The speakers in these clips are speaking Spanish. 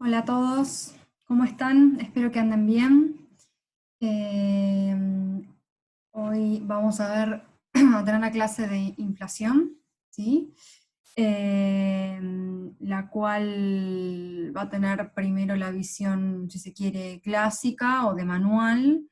Hola a todos, ¿cómo están? Espero que anden bien. Eh, Hoy vamos a ver, a tener una clase de inflación, ¿sí? La cual va a tener primero la visión, si se quiere, clásica o de manual,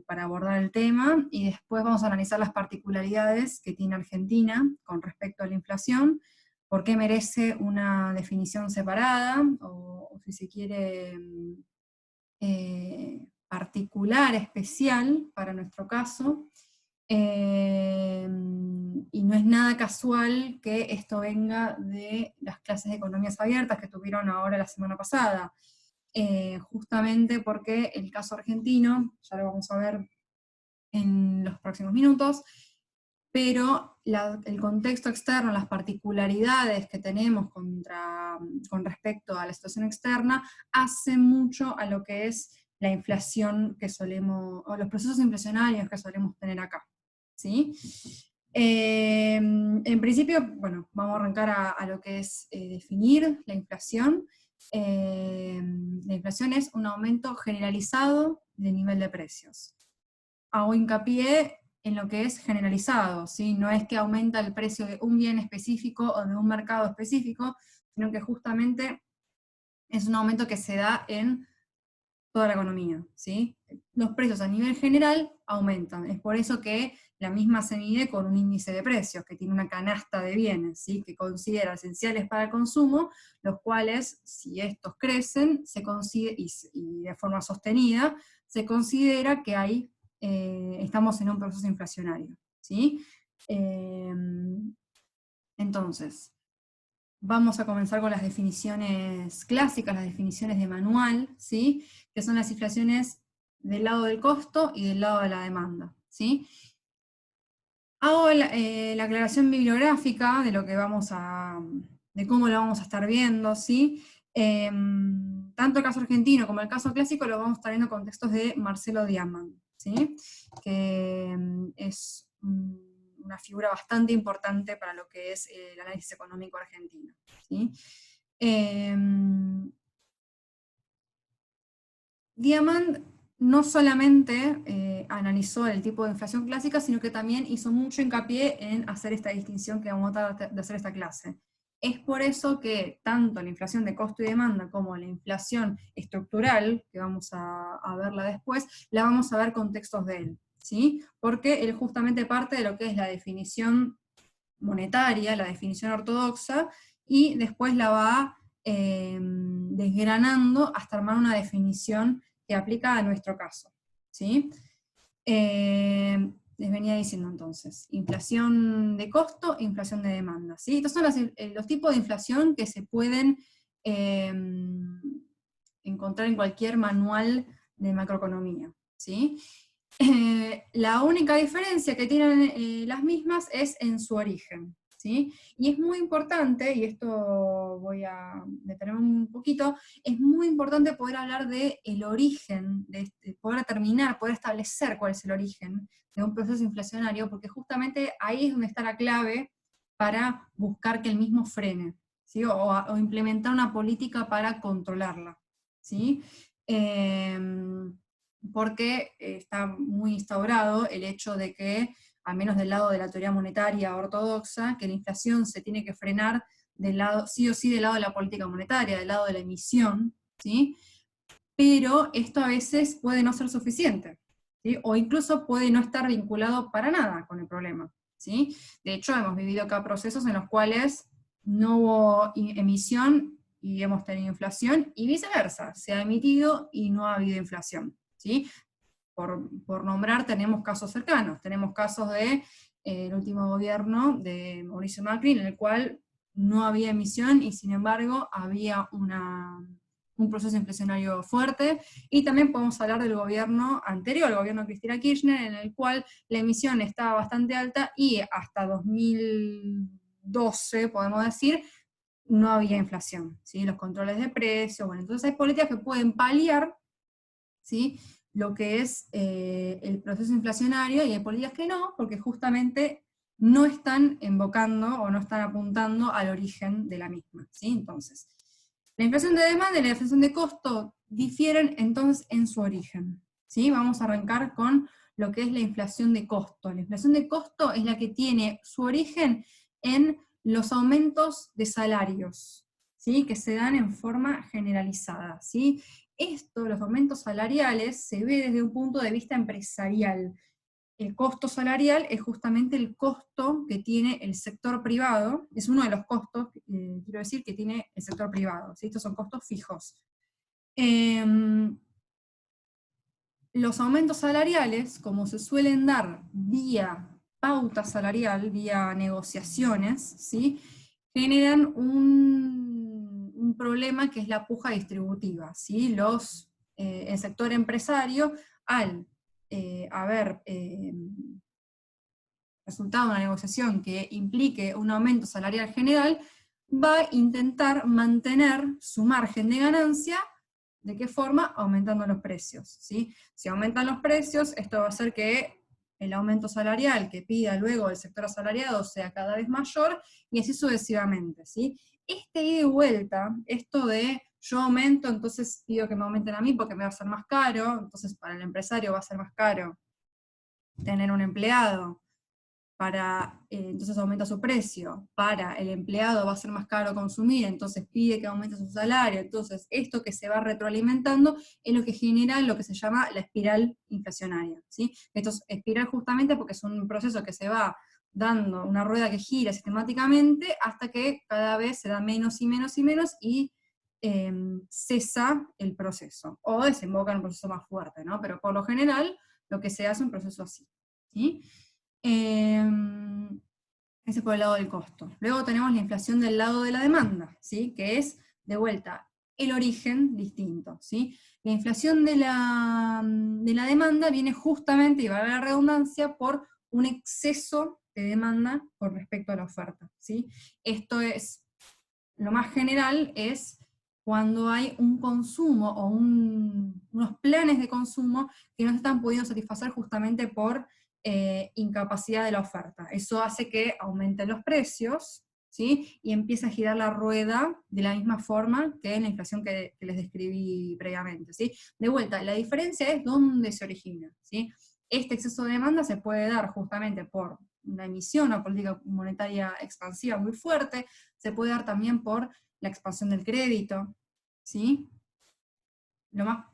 para abordar el tema, y después vamos a analizar las particularidades que tiene Argentina con respecto a la inflación, por qué merece una definición separada, o si se quiere, particular, especial para nuestro caso. Y no es nada casual que esto venga de las clases de economías abiertas que tuvieron ahora la semana pasada, justamente porque el caso argentino, ya lo vamos a ver en los próximos minutos, pero el contexto externo, las particularidades que tenemos con respecto a la situación externa, hace mucho a lo que es la inflación que solemos, o los procesos inflacionarios que solemos tener acá, ¿sí? En principio, bueno, vamos a arrancar a lo que es definir la inflación. La inflación es un aumento generalizado del nivel de precios. Hago hincapié en lo que es generalizado, ¿sí? No es que aumenta el precio de un bien específico o de un mercado específico, sino que justamente es un aumento que se da en toda la economía, ¿sí? Los precios a nivel general aumentan. Es por eso que la misma se mide con un índice de precios, que tiene una canasta de bienes, ¿sí? Que considera esenciales para el consumo, los cuales, si estos crecen, y de forma sostenida, se considera que estamos en un proceso inflacionario, ¿sí? Eh, entonces, vamos a comenzar con las definiciones clásicas, las definiciones de manual, ¿sí? Que son las inflaciones del lado del costo y del lado de la demanda, ¿sí? Hago la aclaración bibliográfica de lo que de cómo lo vamos a estar viendo, ¿sí? Tanto el caso argentino como el caso clásico lo vamos a estar viendo con textos de Marcelo Diamant, ¿sí? Que es una figura bastante importante para lo que es el análisis económico argentino, ¿sí? Diamant no solamente analizó el tipo de inflación clásica, sino que también hizo mucho hincapié en hacer esta distinción que vamos a tratar de hacer esta clase. Es por eso que tanto la inflación de costo y demanda como la inflación estructural, que vamos a verla después, la vamos a ver con textos de él, ¿sí? Porque él justamente parte de lo que es la definición monetaria, la definición ortodoxa, y después la va desgranando hasta armar una definición que aplica a nuestro caso, ¿sí? Les venía diciendo entonces, inflación de costo e inflación de demanda, ¿sí? Estos son los tipos de inflación que se pueden eh, encontrar en cualquier manual de macroeconomía, ¿sí? La única diferencia que tienen las mismas es en su origen, ¿sí? Y es muy importante, y esto voy a detenerme un poquito, es muy importante poder hablar del origen, poder determinar, poder establecer cuál es el origen de un proceso inflacionario, porque justamente ahí es donde está la clave para buscar que el mismo frene, ¿sí? O implementar una política para controlarla, ¿sí? Porque está muy instaurado el hecho de que, al menos del lado de la teoría monetaria ortodoxa, que la inflación se tiene que frenar del lado, sí o sí del lado de la política monetaria, del lado de la emisión, ¿sí? Pero esto a veces puede no ser suficiente, ¿sí? O incluso puede no estar vinculado para nada con el problema, ¿sí? De hecho, hemos vivido acá procesos en los cuales no hubo emisión y hemos tenido inflación, y viceversa, se ha emitido y no ha habido inflación, ¿sí? Por nombrar, tenemos casos cercanos, tenemos casos de el último gobierno de Mauricio Macri, en el cual no había emisión y sin embargo había un proceso inflacionario fuerte, y también podemos hablar del gobierno anterior, el gobierno de Cristina Kirchner, en el cual la emisión estaba bastante alta y hasta 2012, podemos decir, no había inflación, ¿sí? Los controles de precios, bueno, entonces hay políticas que pueden paliar, ¿sí? Lo que es el proceso inflacionario, y hay políticas que no, porque justamente no están invocando o no están apuntando al origen de la misma, ¿sí? Entonces, La inflación de demanda y la inflación de costo difieren entonces en su origen. ¿Sí? Vamos a arrancar con lo que es la inflación de costo. La inflación de costo es la que tiene su origen en los aumentos de salarios, ¿sí? Que se dan en forma generalizada. ¿Sí? Esto, los aumentos salariales, se ve desde un punto de vista empresarial. El costo salarial es justamente el costo que tiene el sector privado, es uno de los costos, quiero decir, que tiene el sector privado, ¿sí? Estos son costos fijos. Los aumentos salariales, como se suelen dar vía pauta salarial, vía negociaciones, ¿sí? Generan un problema que es la puja distributiva, ¿sí? El sector empresario, al haber resultado de una negociación que implique un aumento salarial general, va a intentar mantener su margen de ganancia. ¿De qué forma? Aumentando los precios, ¿sí? Si aumentan los precios, esto va a hacer que el aumento salarial que pida luego el sector asalariado sea cada vez mayor, y así sucesivamente, ¿sí? Este ida y vuelta, esto de yo aumento, entonces pido que me aumenten a mí porque me va a ser más caro, entonces para el empresario va a ser más caro tener un empleado, entonces aumenta su precio, para el empleado va a ser más caro consumir, entonces pide que aumente su salario, entonces esto que se va retroalimentando es lo que genera lo que se llama la espiral inflacionaria, ¿sí? Esto es espiral justamente porque es un proceso que se va dando, una rueda que gira sistemáticamente hasta que cada vez se da menos y menos y menos y cesa el proceso, o desemboca en un proceso más fuerte, ¿no? Pero por lo general lo que se hace es un proceso así, ¿sí? Ese es por el lado del costo. Luego tenemos la inflación del lado de la demanda, ¿sí? Que es, de vuelta, el origen distinto, ¿sí? La inflación de la demanda viene justamente, y va a la redundancia, por un exceso de demanda con respecto a la oferta, ¿sí? Esto es, lo más general es cuando hay un consumo o unos planes de consumo que no se están pudiendo satisfacer justamente por incapacidad de la oferta. Eso hace que aumenten los precios, ¿sí? Y empieza a girar la rueda de la misma forma que en la inflación que les describí previamente, ¿sí? De vuelta, la diferencia es dónde se origina, ¿sí? Este exceso de demanda se puede dar justamente por una emisión, una política monetaria expansiva muy fuerte, se puede dar también por la expansión del crédito, ¿sí? Lo más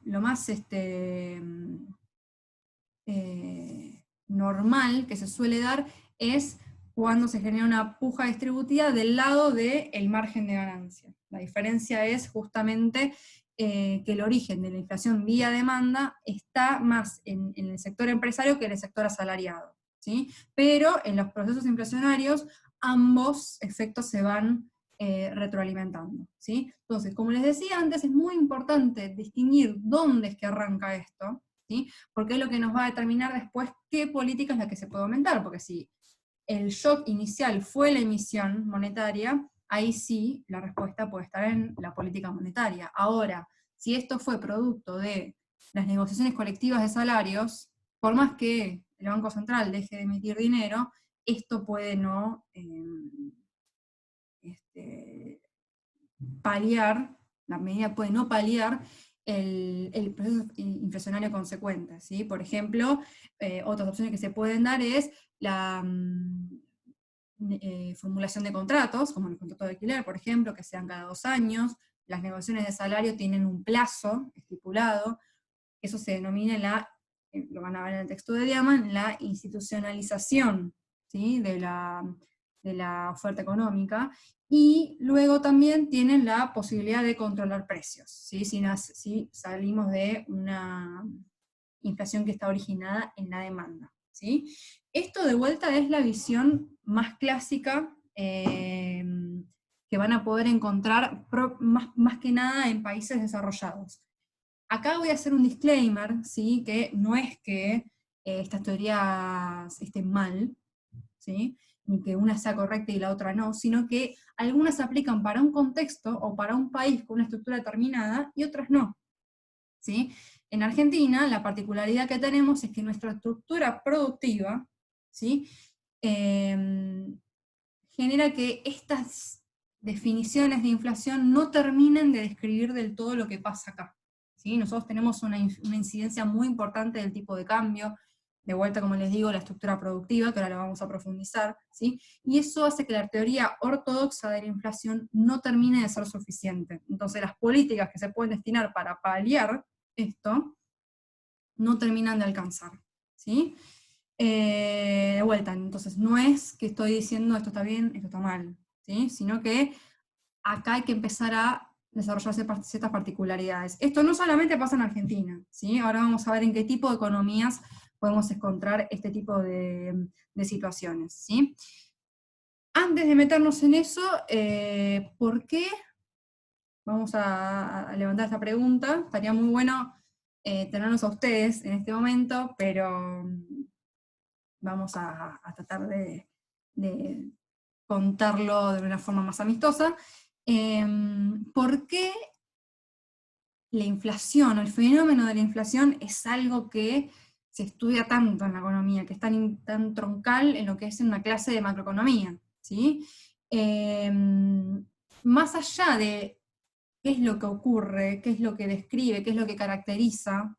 normal que se suele dar es cuando se genera una puja distributiva del lado del margen de ganancia. La diferencia es justamente que el origen de la inflación vía demanda está más en el sector empresario que en el sector asalariado, ¿sí? Pero en los procesos inflacionarios ambos efectos se van retroalimentando, ¿sí? Entonces, como les decía antes, es muy importante distinguir dónde es que arranca esto, ¿sí? Porque es lo que nos va a determinar después qué política es la que se puede aumentar, porque si el shock inicial fue la emisión monetaria, ahí sí la respuesta puede estar en la política monetaria. Ahora, si esto fue producto de las negociaciones colectivas de salarios, por más que el Banco Central deje de emitir dinero, esto puede no paliar, la medida puede no paliar el proceso inflacionario consecuente, ¿sí? Por ejemplo, otras opciones que se pueden dar es la formulación de contratos, como el contrato de alquiler, por ejemplo, que sean cada 2 años. Las negociaciones de salario tienen un plazo estipulado, eso se denomina lo van a ver en el texto de Diamant, la institucionalización, ¿sí? de la oferta económica, y luego también tienen la posibilidad de controlar precios, ¿sí? Si salimos de una inflación que está originada en la demanda, ¿sí? Esto de vuelta es la visión más clásica que van a poder encontrar más que nada en países desarrollados. Acá voy a hacer un disclaimer, ¿sí? Que no es que estas teorías estén mal, ¿sí? Ni que una sea correcta y la otra no, sino que algunas se aplican para un contexto o para un país con una estructura determinada y otras no, ¿sí? En Argentina, la particularidad que tenemos es que nuestra estructura productiva, ¿sí? Genera que estas definiciones de inflación no terminen de describir del todo lo que pasa acá, ¿sí? Nosotros tenemos una incidencia muy importante del tipo de cambio, de vuelta, como les digo, la estructura productiva, que ahora la vamos a profundizar, ¿sí? Y eso hace que la teoría ortodoxa de la inflación no termine de ser suficiente. Entonces las políticas que se pueden destinar para paliar esto no terminan de alcanzar, ¿sí? De vuelta, entonces no es que estoy diciendo esto está bien, esto está mal, ¿sí? Sino que acá hay que empezar a desarrollarse ciertas particularidades. Esto no solamente pasa en Argentina, ¿sí? Ahora vamos a ver en qué tipo de economías podemos encontrar este tipo de situaciones, ¿sí? Antes de meternos en eso, ¿por qué? Vamos a levantar esta pregunta. Estaría muy bueno tenerlos a ustedes en este momento, pero vamos a tratar de contarlo de una forma más amistosa. ¿Por qué la inflación o el fenómeno de la inflación es algo que se estudia tanto en la economía, que es tan troncal en lo que es en una clase de macroeconomía? ¿Sí? Más allá de qué es lo que ocurre, qué es lo que describe, qué es lo que caracteriza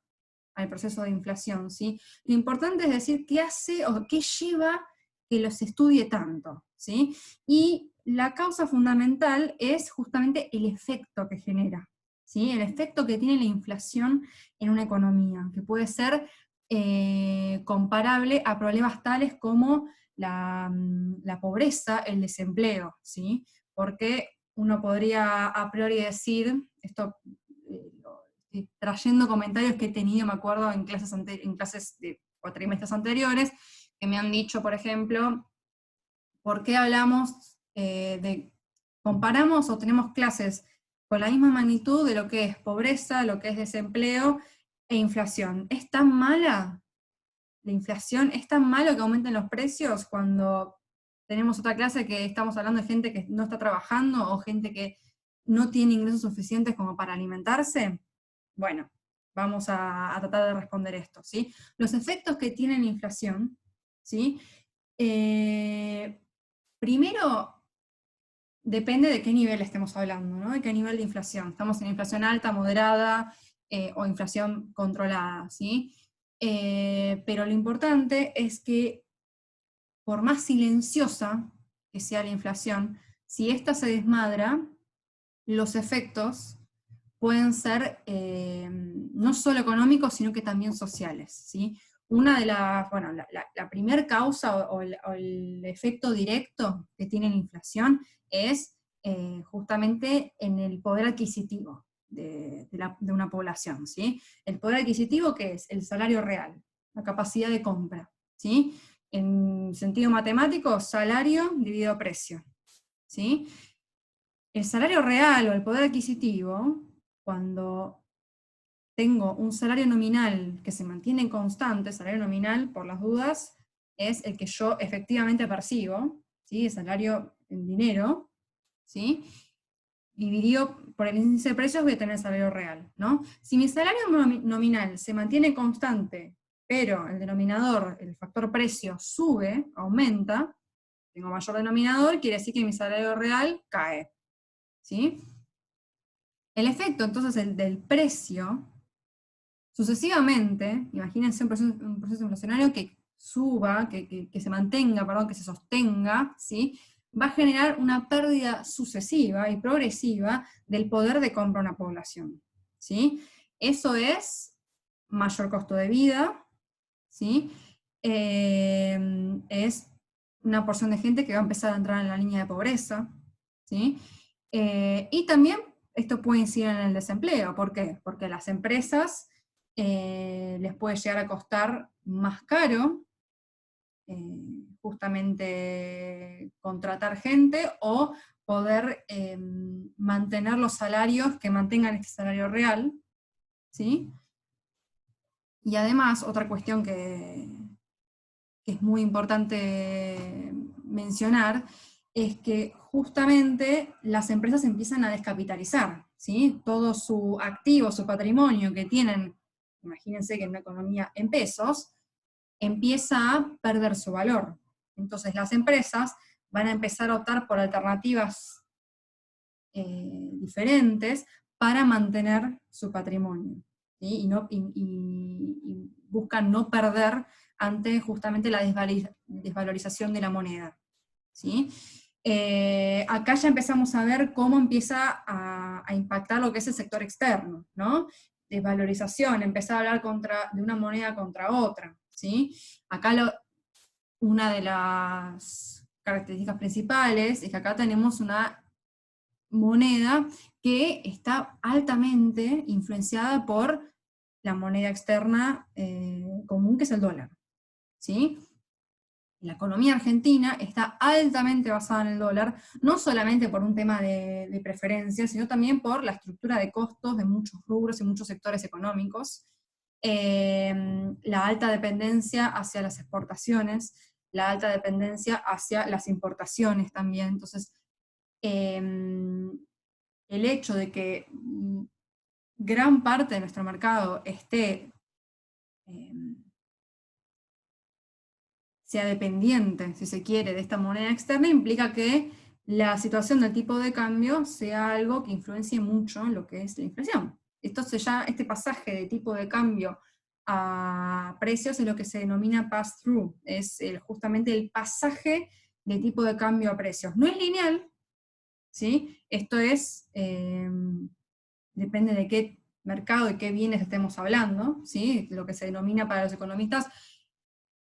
al proceso de inflación, ¿sí? Lo importante es decir qué hace o qué lleva que los estudie tanto, ¿sí? Y la causa fundamental es justamente el efecto que genera, ¿sí? El efecto que tiene la inflación en una economía, que puede ser comparable a problemas tales como la pobreza, el desempleo, ¿sí? Porque uno podría a priori decir, esto trayendo comentarios que he tenido, me acuerdo, en clases de cuatrimestres anteriores, que me han dicho, por ejemplo, ¿por qué hablamos comparamos o tenemos clases con la misma magnitud de lo que es pobreza, lo que es desempleo e inflación? ¿Es tan mala la inflación? ¿Es tan malo que aumenten los precios cuando tenemos otra clase que estamos hablando de gente que no está trabajando o gente que no tiene ingresos suficientes como para alimentarse? Bueno, vamos a tratar de responder esto, ¿sí? Los efectos que tiene la inflación, ¿sí? Primero, depende de qué nivel estemos hablando, ¿no? De qué nivel de inflación. Estamos en inflación alta, moderada o inflación controlada, ¿sí? Pero lo importante es que por más silenciosa que sea la inflación, si esta se desmadra, los efectos pueden ser no solo económicos, sino que también sociales, ¿sí? Una de las, bueno, la primer causa o el efecto directo que tiene la inflación es justamente en el poder adquisitivo de una población, ¿sí? El poder adquisitivo, que es el salario real, la capacidad de compra, ¿sí? En sentido matemático, salario dividido precio, ¿sí? El salario real o el poder adquisitivo, cuando tengo un salario nominal que se mantiene constante, salario nominal, por las dudas, es el que yo efectivamente percibo, ¿sí? El salario en dinero, ¿sí? Dividido por el índice de precios voy a tener el salario real, ¿no? Si mi salario nominal se mantiene constante, pero el denominador, el factor precio, sube, aumenta, tengo mayor denominador, quiere decir que mi salario real cae, ¿sí? El efecto, entonces, el del precio, sucesivamente, imagínense un proceso inflacionario que suba, que se mantenga, perdón, que se sostenga, ¿sí? Va a generar una pérdida sucesiva y progresiva del poder de compra de una población, ¿sí? Eso es mayor costo de vida, ¿sí? Es una porción de gente que va a empezar a entrar en la línea de pobreza, ¿sí? Y también esto puede incidir en el desempleo. ¿Por qué? Porque a las empresas les puede llegar a costar más caro justamente contratar gente o poder mantener los salarios que mantengan este salario real, ¿sí? Y además, otra cuestión que es muy importante mencionar, es que justamente las empresas empiezan a descapitalizar, ¿sí? Todo su activo, su patrimonio que tienen, imagínense que en una economía en pesos, empieza a perder su valor. Entonces las empresas van a empezar a optar por alternativas diferentes para mantener su patrimonio, ¿sí? Y buscan no perder ante justamente la desvalorización de la moneda, ¿sí? Acá ya empezamos a ver cómo empieza a impactar lo que es el sector externo, ¿no? Desvalorización, empezar a hablar de una moneda contra otra, ¿sí? Acá una de las características principales es que acá tenemos una moneda que está altamente influenciada por la moneda externa común, que es el dólar, ¿sí? La economía argentina está altamente basada en el dólar, no solamente por un tema de preferencia, sino también por la estructura de costos de muchos rubros y muchos sectores económicos, la alta dependencia hacia las exportaciones, la alta dependencia hacia las importaciones también. Entonces, el hecho de que gran parte de nuestro mercado sea dependiente, si se quiere, de esta moneda externa, implica que la situación del tipo de cambio sea algo que influencie mucho en lo que es la inflación. Este pasaje de tipo de cambio a precios es lo que se denomina pass-through, es justamente el pasaje de tipo de cambio a precios. No es lineal, ¿sí? Esto depende de qué mercado y qué bienes estemos hablando, ¿sí? Lo que se denomina para los economistas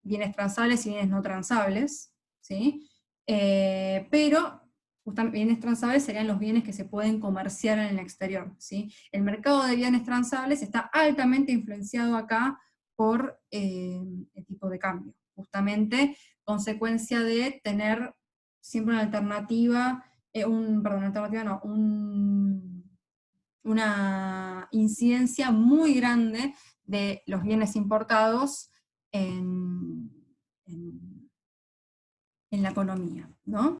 bienes transables y bienes no transables, ¿sí? Pero justamente bienes transables serían los bienes que se pueden comerciar en el exterior, ¿sí? El mercado de bienes transables está altamente influenciado acá por el tipo de cambio, justamente consecuencia de tener siempre una alternativa, una incidencia muy grande de los bienes importados en, en la economía, ¿no?